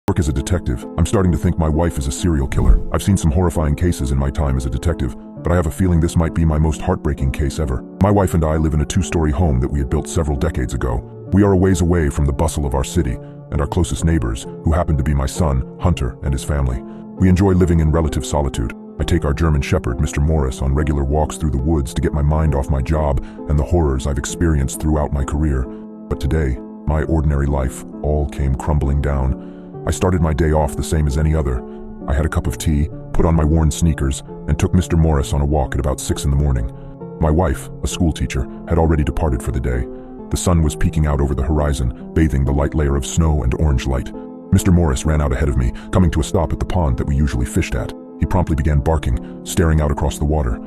Work as a detective, I'm starting to think my wife is a serial killer. I've seen some horrifying cases in my time as a detective, but I have a feeling this might be my most heartbreaking case ever. My wife and I live in a two-story home that we had built several decades ago. We are a ways away from the bustle of our city and our closest neighbors, who happen to be my son, Hunter, and his family. We enjoy living in relative solitude. I take our German Shepherd, Mr. Morris, on regular walks through the woods to get my mind off my job and the horrors I've experienced throughout my career. But today, my ordinary life all came crumbling down. I started my day off the same as any other. I had a cup of tea, put on my worn sneakers, and took Mr. Morris on a walk at about 6 in the morning. My wife, a school teacher, had already departed for the day. The sun was peeking out over the horizon, bathing the light layer of snow and orange light. Mr. Morris ran out ahead of me, coming to a stop at the pond that we usually fished at. He promptly began barking, staring out across the water.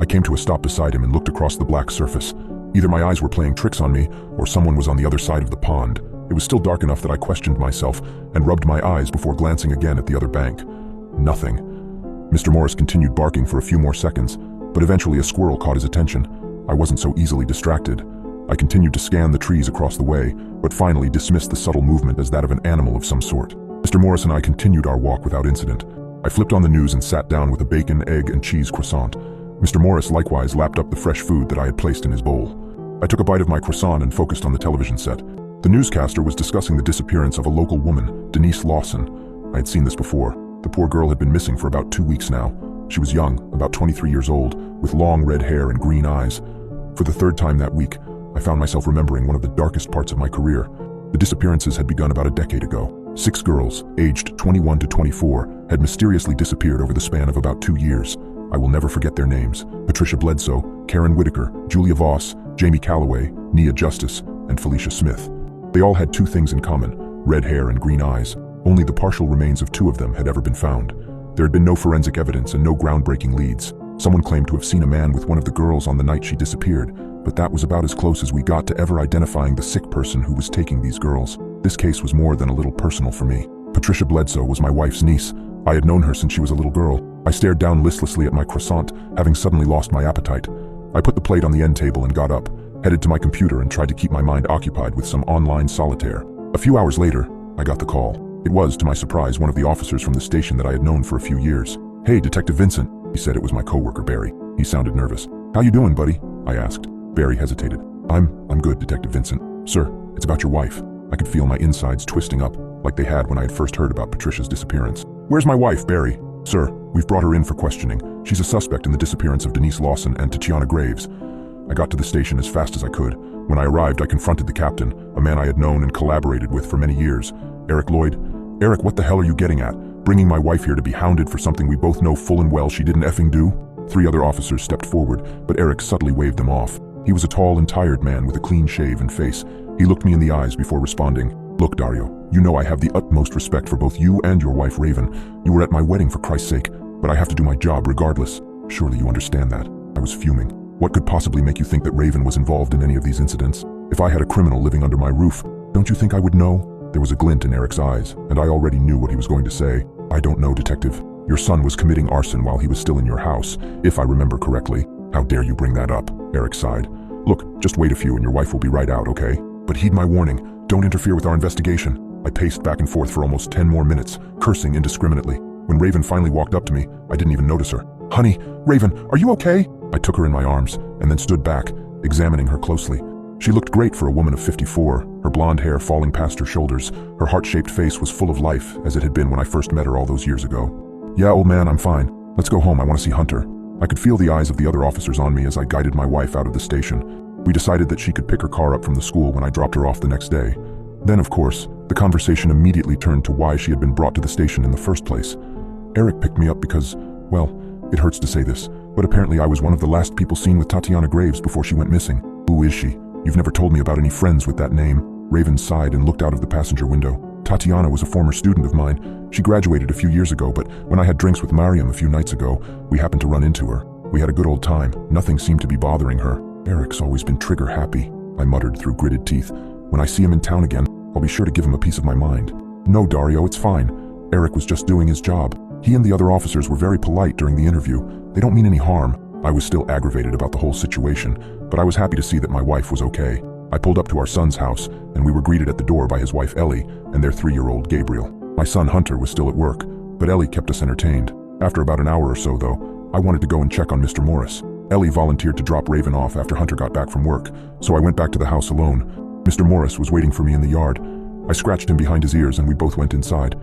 I came to a stop beside him and looked across the black surface. Either my eyes were playing tricks on me, or someone was on the other side of the pond. It was still dark enough that I questioned myself and rubbed my eyes before glancing again at the other bank. Nothing. Mr. Morris continued barking for a few more seconds, but eventually a squirrel caught his attention. I wasn't so easily distracted. I continued to scan the trees across the way, but finally dismissed the subtle movement as that of an animal of some sort. Mr. Morris and I continued our walk without incident. I flipped on the news and sat down with a bacon, egg, and cheese croissant. Mr. Morris likewise lapped up the fresh food that I had placed in his bowl. I took a bite of my croissant and focused on the television set. The newscaster was discussing the disappearance of a local woman, Denise Lawson. I had seen this before. The poor girl had been missing for about 2 weeks now. She was young, about 23 years old, with long red hair and green eyes. For the third time that week, I found myself remembering one of the darkest parts of my career. The disappearances had begun about a decade ago. 6 girls, aged 21 to 24, had mysteriously disappeared over the span of about 2 years. I will never forget their names: Patricia Bledsoe, Karen Whitaker, Julia Voss, Jamie Calloway, Nia Justice, and Felicia Smith. They all had 2 things in common: red hair and green eyes. Only the partial remains of 2 of them had ever been found. There had been no forensic evidence and no groundbreaking leads. Someone claimed to have seen a man with one of the girls on the night she disappeared, but that was about as close as we got to ever identifying the sick person who was taking these girls. This case was more than a little personal for me. Patricia Bledsoe was my wife's niece. I had known her since she was a little girl. I stared down listlessly at my croissant, having suddenly lost my appetite. I put the plate on the end table and got up, headed to my computer and tried to keep my mind occupied with some online solitaire. A few hours later, I got the call. It was, to my surprise, one of the officers from the station that I had known for a few years. "Hey, Detective Vincent," he said. It was my coworker, Barry. He sounded nervous. "How you doing, buddy?" I asked. Barry hesitated. I'm good, Detective Vincent. Sir, it's about your wife." I could feel my insides twisting up, like they had when I had first heard about Patricia's disappearance. "Where's my wife, Barry?" "Sir, we've brought her in for questioning. She's a suspect in the disappearance of Denise Lawson and Tatiana Graves." I got to the station as fast as I could. When I arrived, I confronted the captain, a man I had known and collaborated with for many years. "Eric Lloyd." "Eric, what the hell are you getting at? Bringing my wife here to be hounded for something we both know full and well she didn't effing do?" 3 other officers stepped forward, but Eric subtly waved them off. He was a tall and tired man with a clean-shaven face. He looked me in the eyes before responding. "Look, Dario, you know I have the utmost respect for both you and your wife, Raven. You were at my wedding for Christ's sake, but I have to do my job regardless. Surely you understand that." I was fuming. What could possibly make you think that Raven was involved in any of these incidents? If I had a criminal living under my roof, don't you think I would know? There was a glint in Eric's eyes, and I already knew what he was going to say. "I don't know, Detective. Your son was committing arson while he was still in your house, if I remember correctly." "How dare you bring that up?" Eric sighed. "Look, just wait a few and your wife will be right out, okay? But heed my warning, don't interfere with our investigation." I paced back and forth for almost 10 more minutes, cursing indiscriminately. When Raven finally walked up to me, I didn't even notice her. "Honey, Raven, are you okay?" I took her in my arms and then stood back, examining her closely. She looked great for a woman of 54, her blonde hair falling past her shoulders. Her heart-shaped face was full of life, as it had been when I first met her all those years ago. "Yeah, old man, I'm fine. Let's go home, I want to see Hunter." I could feel the eyes of the other officers on me as I guided my wife out of the station. We decided that she could pick her car up from the school when I dropped her off the next day. Then, of course, the conversation immediately turned to why she had been brought to the station in the first place. Eric picked me up because, well, it hurts to say this, but apparently I was one of the last people seen with Tatiana Graves before she went missing. "Who is she? You've never told me about any friends with that name." Raven sighed and looked out of the passenger window. "Tatiana was a former student of mine. She graduated a few years ago, but when I had drinks with Mariam a few nights ago, we happened to run into her. We had a good old time. Nothing seemed to be bothering her." "Eric's always been trigger happy," I muttered through gritted teeth. "When I see him in town again, I'll be sure to give him a piece of my mind." "No, Dario, it's fine. Eric was just doing his job. He and the other officers were very polite during the interview. They don't mean any harm." I was still aggravated about the whole situation, but I was happy to see that my wife was okay. I pulled up to our son's house, and we were greeted at the door by his wife Ellie and their 3-year-old Gabriel. My son Hunter was still at work, but Ellie kept us entertained. After about an hour or so, though, I wanted to go and check on Mr. Morris. Ellie volunteered to drop Raven off after Hunter got back from work, so I went back to the house alone. Mr. Morris was waiting for me in the yard. I scratched him behind his ears and we both went inside.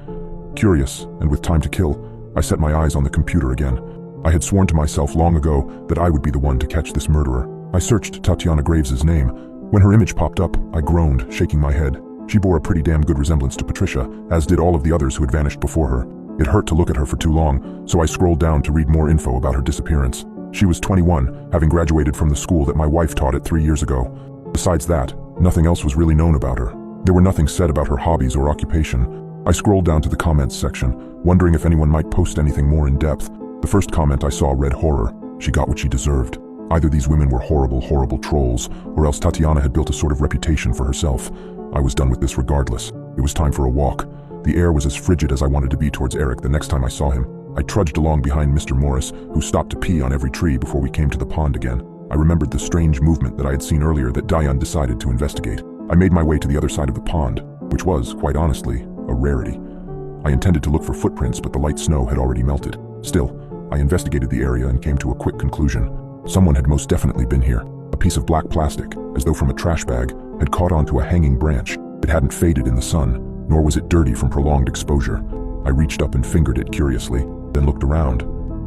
Curious, and with time to kill, I set my eyes on the computer again. I had sworn to myself long ago that I would be the one to catch this murderer. I searched Tatiana Graves' name. When her image popped up, I groaned, shaking my head. She bore a pretty damn good resemblance to Patricia, as did all of the others who had vanished before her. It hurt to look at her for too long, so I scrolled down to read more info about her disappearance. She was 21, having graduated from the school that my wife taught at 3 years ago. Besides that, nothing else was really known about her. There were nothing said about her hobbies or occupation. I scrolled down to the comments section, wondering if anyone might post anything more in depth. The first comment I saw read horror. She got what she deserved. Either these women were horrible, horrible trolls, or else Tatiana had built a sort of reputation for herself. I was done with this regardless. It was time for a walk. The air was as frigid as I wanted to be towards Eric the next time I saw him. I trudged along behind Mr. Morris, who stopped to pee on every tree before we came to the pond again. I remembered the strange movement that I had seen earlier that Diane decided to investigate. I made my way to the other side of the pond, which was, quite honestly, a rarity. I intended to look for footprints, but the light snow had already melted. Still, I investigated the area and came to a quick conclusion. Someone had most definitely been here. A piece of black plastic, as though from a trash bag, had caught onto a hanging branch. It hadn't faded in the sun, nor was it dirty from prolonged exposure. I reached up and fingered it curiously, then looked around.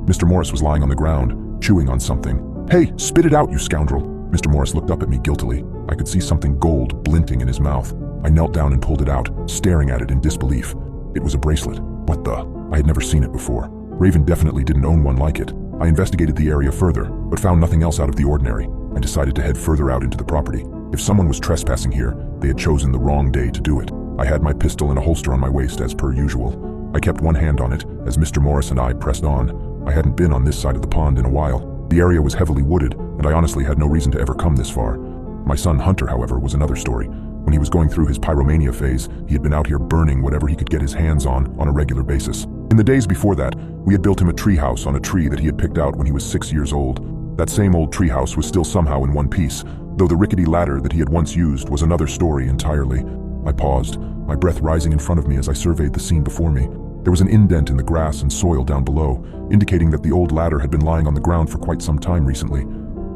Mr. Morris was lying on the ground, chewing on something. "Hey, spit it out, you scoundrel!" Mr. Morris looked up at me guiltily. I could see something gold glinting in his mouth. I knelt down and pulled it out, staring at it in disbelief. It was a bracelet. What the? I had never seen it before. Raven definitely didn't own one like it. I investigated the area further, but found nothing else out of the ordinary. I decided to head further out into the property. If someone was trespassing here, they had chosen the wrong day to do it. I had my pistol in a holster on my waist as per usual. I kept one hand on it as Mr. Morris and I pressed on. I hadn't been on this side of the pond in a while. The area was heavily wooded, and I honestly had no reason to ever come this far. My son Hunter, however, was another story. When he was going through his pyromania phase, he had been out here burning whatever he could get his hands on a regular basis. In the days before that, we had built him a treehouse on a tree that he had picked out when he was 6 years old. That same old treehouse was still somehow in one piece, though the rickety ladder that he had once used was another story entirely. I paused, my breath rising in front of me as I surveyed the scene before me. There was an indent in the grass and soil down below, indicating that the old ladder had been lying on the ground for quite some time recently.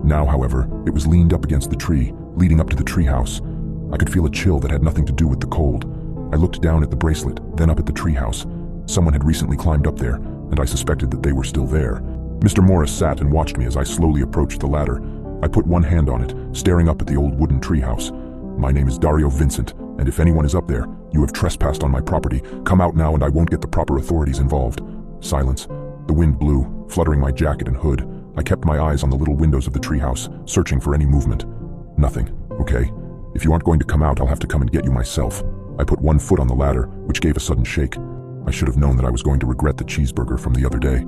Now, however, it was leaned up against the tree, leading up to the treehouse. I could feel a chill that had nothing to do with the cold. I looked down at the bracelet, then up at the treehouse. Someone had recently climbed up there, and I suspected that they were still there. Mr. Morris sat and watched me as I slowly approached the ladder. I put one hand on it, staring up at the old wooden treehouse. "My name is Dario Vincent, and if anyone is up there, you have trespassed on my property. Come out now and I won't get the proper authorities involved." Silence. The wind blew, fluttering my jacket and hood. I kept my eyes on the little windows of the treehouse, searching for any movement. Nothing. Okay. If you aren't going to come out, I'll have to come and get you myself. I put one foot on the ladder, which gave a sudden shake. I should have known that I was going to regret the cheeseburger from the other day.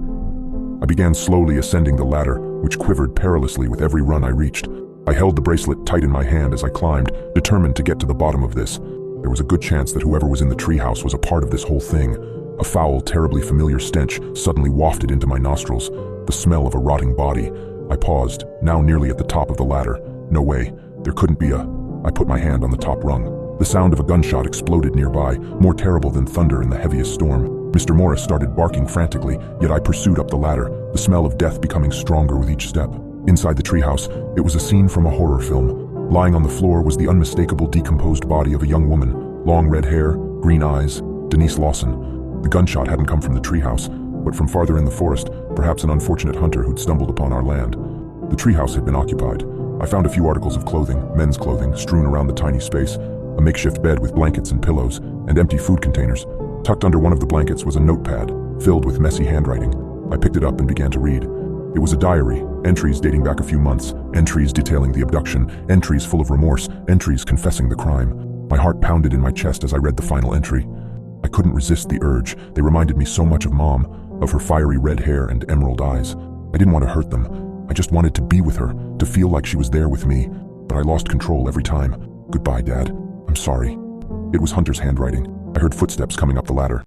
I began slowly ascending the ladder, which quivered perilously with every run I reached. I held the bracelet tight in my hand as I climbed, determined to get to the bottom of this. There was a good chance that whoever was in the treehouse was a part of this whole thing. A foul, terribly familiar stench suddenly wafted into my nostrils, the smell of a rotting body. I paused, now nearly at the top of the ladder. No way. There couldn't be a... I put my hand on the top rung. The sound of a gunshot exploded nearby, more terrible than thunder in the heaviest storm. Mr. Morris started barking frantically, yet I pursued up the ladder, the smell of death becoming stronger with each step. Inside the treehouse, it was a scene from a horror film. Lying on the floor was the unmistakable decomposed body of a young woman. Long red hair, green eyes, Denise Lawson. The gunshot hadn't come from the treehouse, but from farther in the forest, perhaps an unfortunate hunter who'd stumbled upon our land. The treehouse had been occupied. I found a few articles of clothing, men's clothing, strewn around the tiny space, a makeshift bed with blankets and pillows, and empty food containers. Tucked under one of the blankets was a notepad, filled with messy handwriting. I picked it up and began to read. It was a diary, entries dating back a few months, entries detailing the abduction, entries full of remorse, entries confessing the crime. My heart pounded in my chest as I read the final entry. I couldn't resist the urge. They reminded me so much of Mom, of her fiery red hair and emerald eyes. I didn't want to hurt them. I just wanted to be with her, to feel like she was there with me. But I lost control every time. "Goodbye, Dad. I'm sorry." It was Hunter's handwriting. I heard footsteps coming up the ladder.